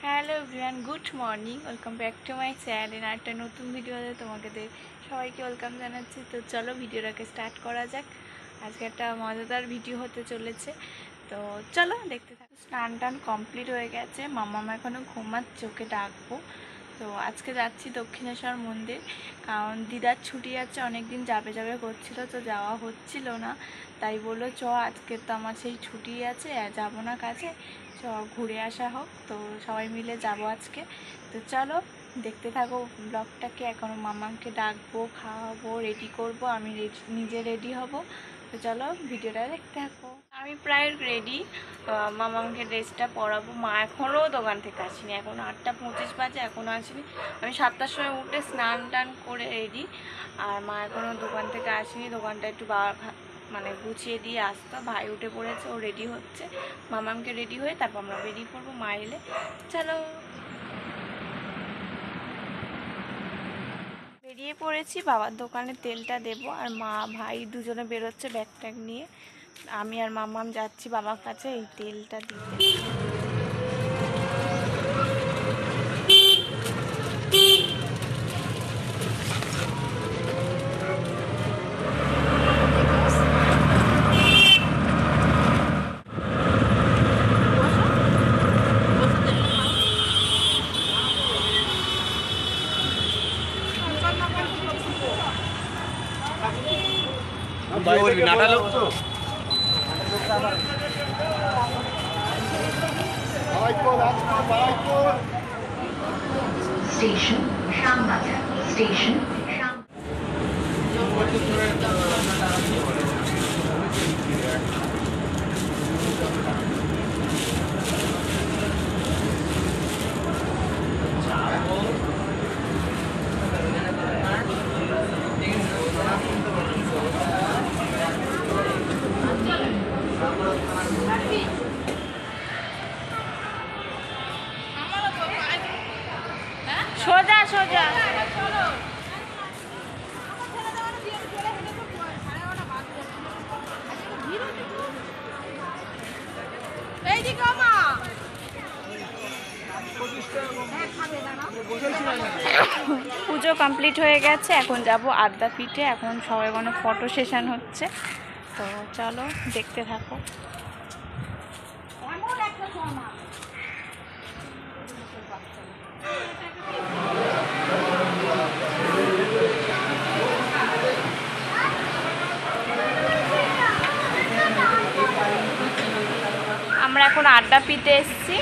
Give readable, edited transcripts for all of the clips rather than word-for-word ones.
Hello everyone, good morning. Welcome back to my channel. একটা নতুন ভিডিওতে তোমাদের সবাইকে ওয়েলকাম জানাচ্ছি। তো চলো ভিডিওটাকে স্টার্ট করা যাক। আজকে একটা মজাদার ভিডিও হতে চলেছে, তো চলো দেখতে থাকো। স্নান টান কমপ্লিট হয়ে গেছে, মামা এখনও ঘুমাচ্ছে, ওকে ডাকবো। তো আজকে যাচ্ছি দক্ষিণেশ্বর মন্দির, কারণ দিদার ছুটি আছে, অনেক দিন যাবে যাবে করছিল, তো যাওয়া হচ্ছিল না। তাই বললো চ, আজকে তো আমার সেই ছুটি আছে, যাবো না কাজে, চ ঘুরে আসা হোক। তো সবাই মিলে যাব আজকে। তো চলো দেখতে থাকো ব্লগটাকে। এখন মামাকে ডাকবো, খাওয়াবো, রেডি করব, আমি নিজে রেডি হব। তো চলো ভিডিওটা দেখতে থাকো। আমি প্রায় রেডি, মামাকে ড্রেসটা পরাবো। মা এখনও দোকান থেকে আসেনি, এখন 8:25 বাজে, এখনও আসেনি। আমি 7টার সময় উঠে স্নান টান করে রেডি, আর মা এখনও দোকান থেকে আসেনি। দোকানটা একটু মানে গুছিয়ে দিয়ে আসতো। ভাই উঠে পড়েছে, ও রেডি হচ্ছে। মামাকে রেডি হয়ে তারপর আমরা বেরিয়ে পড়বো মা এলে। চলো বেরিয়ে পড়েছি, বাবার দোকানে তেলটা দেবো, আর মা ভাই দুজনে বেরোচ্ছে ব্যাগ ট্যাগ নিয়ে। আমি আর মামাম যাচ্ছি বাবার কাছে এই তেলটা দিতে। Station Shyambajar. Station সোজা সোজা পুজো কমপ্লিট হয়ে গেছে, এখন যাব আদ্যাপীঠে। এখন সবাই ফটো সেশন হচ্ছে, তো চলো দেখতে থাকো। আমরা এখন আদ্যাপীঠে এসেছি।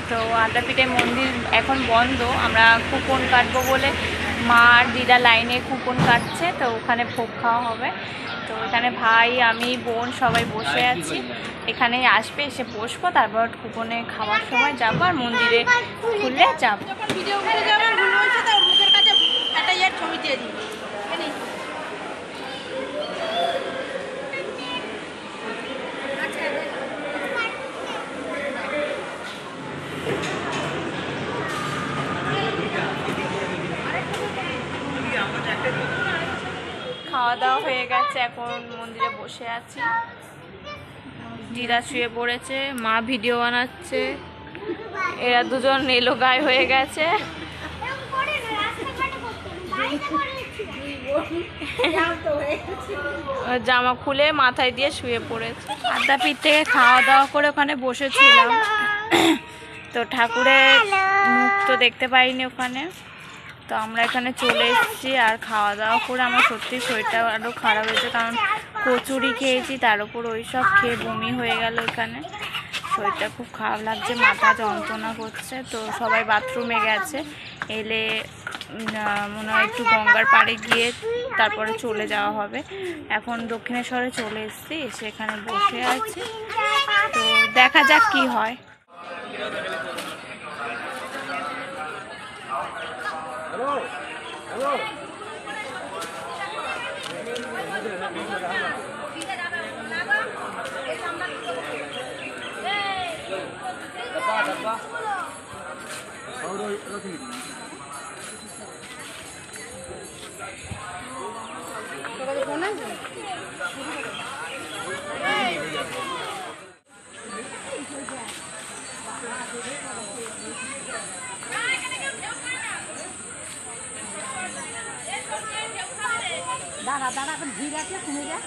তো আদ্যাপীঠে মন্দির এখন বন্ধ, আমরা কুপন কাটবো বলে মা আর দিদা লাইনে কুপন কাটছে, তো ওখানে ভোগ খাওয়া হবে। তো এখানে ভাই, আমি, বোন সবাই বসে আছি। এখানে আসবে, এসে বসবো, তারপর কুপনে খাওয়ার সময় যাবো, আর মন্দিরে খুললে যাবো। খাওয়া দাওয়া হয়ে গেছে, এখন মন্দিরে বসে আছি। দিদা শুয়ে পড়েছে, মা ভিডিও বানাচ্ছে, এরা দুজন এলো গায়ে হয়ে গেছে। জামা খুলে মাথায় দিয়ে শুয়ে পড়েছে। আদ্যাপীঠ থেকে খাওয়া দাওয়া করে ওখানে বসেছিলাম, তো ঠাকুরের মুখ তো দেখতে পাইনি ওখানে। তো আমরা এখানে চলে এসেছি, আর খাওয়া দাওয়া করে আমার সত্যি শরীরটা আরও খারাপ হয়েছে, কারণ কচুরি খেয়েছি, তার উপর ওই সব খেয়ে বমি হয়ে গেল। এখানে শরীরটা খুব খারাপ লাগছে, মাথা যন্ত্রণা করছে। তো সবাই বাথরুমে গেছে, এলে মনে হয় একটু গঙ্গার পাড়ে গিয়ে তারপরে চলে যাওয়া হবে। এখন দক্ষিণেশ্বরে চলে এসেছি, সেখানে বসে আছি, তো দেখা যাক কি হয়। ফোন আছে দাঁড়া দাঁড়া এখন ভিড় আছে তুমি যা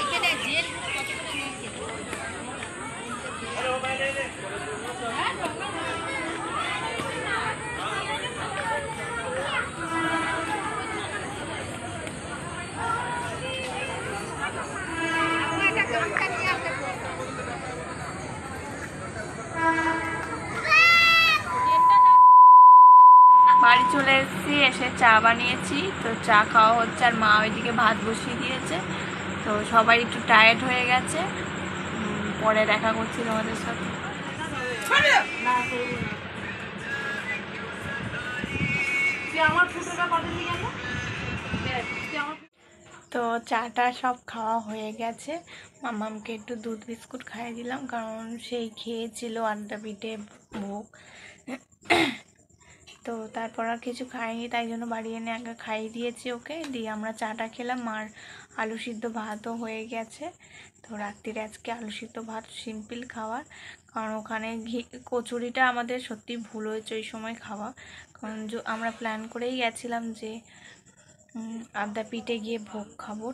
এখানে জেল কত করে নিয়েছে বাড়ি চলে এসেছি, এসে চা বানিয়েছি। তো চা খাওয়া হচ্ছে আর মা ওইদিকে ভাত বসিয়ে দিয়েছে। তো সবাই একটু টায়ার্ড হয়ে গেছে। পরে দেখা করছি তোমাদের সাথে। তো চাটা সব খাওয়া হয়ে গেছে। মামামকে একটু দুধ বিস্কুট খাইয়ে দিলাম, কারণ সেই খেয়েছিল আদ্যাপীঠে ভোগ। তো তারপর আর কিছু খাইনি, তাই জন্য বাড়ি এনে আগে খাইয়ে দিয়েছি ওকে। দিয়ে আমরা চাটা খেলাম। মার আলু সিদ্ধ ভাতও হয়ে গেছে। তো রাত্রিরে আজকে আলু সিদ্ধ ভাত সিম্পল খাওয়ার, কারণ ওখানে কচুরিটা আমাদের সত্যি ভুল হয়েছে ওই সময় খাওয়া। কারণ আমরা প্ল্যান করেই গেছিলাম যে আদ্যাপীঠে গিয়ে ভোগ খাবো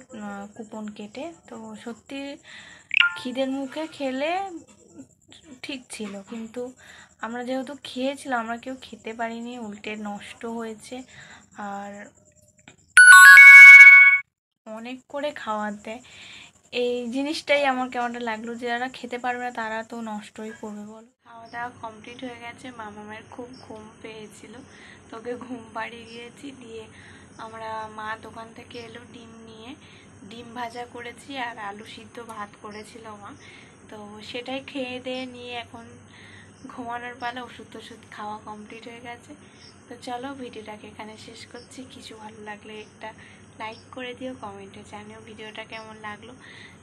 কুপন কেটে। তো সত্যি খিদের মুখে খেলে ঠিক ছিল, কিন্তু আমরা যেহেতু খেয়েছিলাম আমরা কেউ খেতে পারিনি, উল্টে নষ্ট হয়েছে। আর অনেক করে খাওয়ার দেয়, এই জিনিসটাই আমার কেমনটা লাগলো যে যারা খেতে পারবে না তারা তো নষ্টই করবে বলো। খাওয়া দাওয়া কমপ্লিট হয়ে গেছে। মামামের খুব ঘুম পেয়েছিল, তোকে ঘুম পাড়িয়ে দিয়েছি। দিয়ে আমরা মা দোকান থেকে এলো ডিম নিয়ে, ডিম ভাজা করেছি আর আলু সিদ্ধ ভাত করেছিল মা। তো সেটাই খেয়ে দিয়ে নিয়ে এখন ঘুমানোর পালা। ওষুধ টষুধ খাওয়া কমপ্লিট হয়ে গেছে। তো চলো ভিডিওটাকে এখানে শেষ করছি। কিছু ভালো লাগলে একটা লাইক করে দিও, কমেন্টে জানিও ভিডিওটা কেমন লাগলো।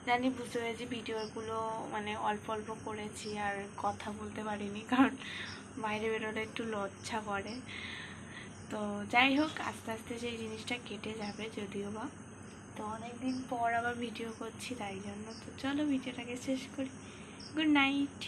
জানি বুঝতে পেরেছি ভিডিওগুলো মানে অল্প অল্প করেছি আর কথা বলতে পারিনি, কারণ বাইরে বেরোলে একটু লজ্জা করে। তো যাই হোক, আস্তে আস্তে সেই জিনিসটা কেটে যাবে যদিও বা। তো অনেক দিন পর আবার ভিডিও করছি তাই জন্য। তো চলো ভিডিওটাকে শেষ করি। Good night.